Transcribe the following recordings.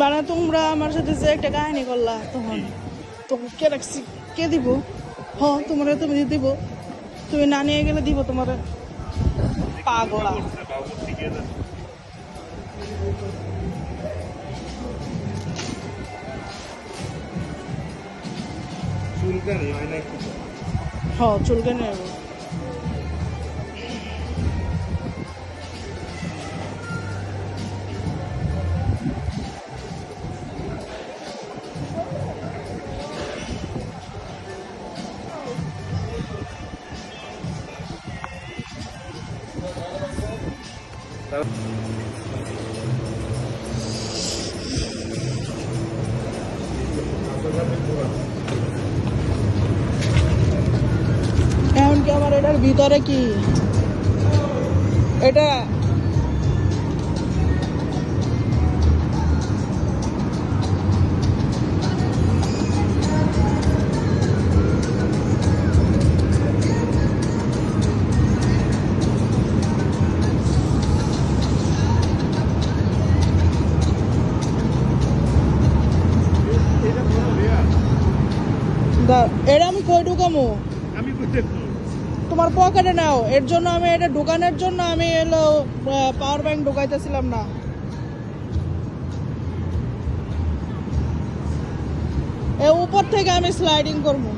মানে তোমরা আমার সাথে যে একটা কাহিনী করলা তখন তোকে কে রাখছি, কে দিব? তোমার তুমি দিব, তুমি না নিয়ে গেলে দিব তোমার। পাগলা চুলকে নেব। এখন কি আমার এটার ভিতরে কি এটা এটা আমি কই ঢুকামো? তোমার পকেটে নাও, এর জন্য আমি এটা ঢুকানোর জন্য আমি এলো পাওয়ার ব্যাংক ঢুকাইতেছিলাম না। উপর থেকে আমি স্লাইডিং করবো।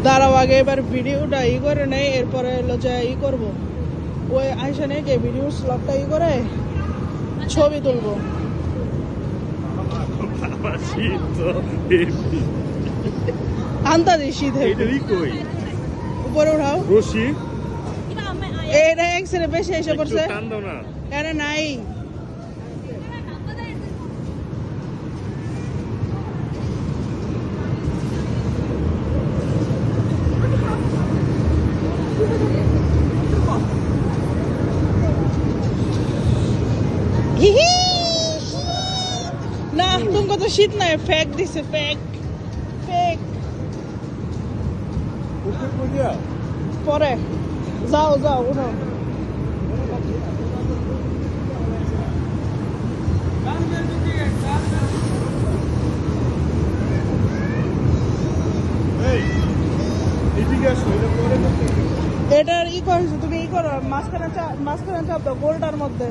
দাঁড়াও আগে এবার ভিডিওটা করে নেই, এরপরে এলো যে করবো ওই আইসা নেই যে ভিডিও স্লটটা করে ছবি তুলবো। আন্তাজি শীত উপরে উঠাও রশি। এটা এক্সরে বেশি এসে পড়ছে, এটা নাই। না তোমাকে তো শীত নাই, ফেক দিছে, ফেক ফেক। পরে যাও যাও উঠো। এটার করেছো তুমি, করো মাঝখানে চাপ দাও গোলটার মধ্যে।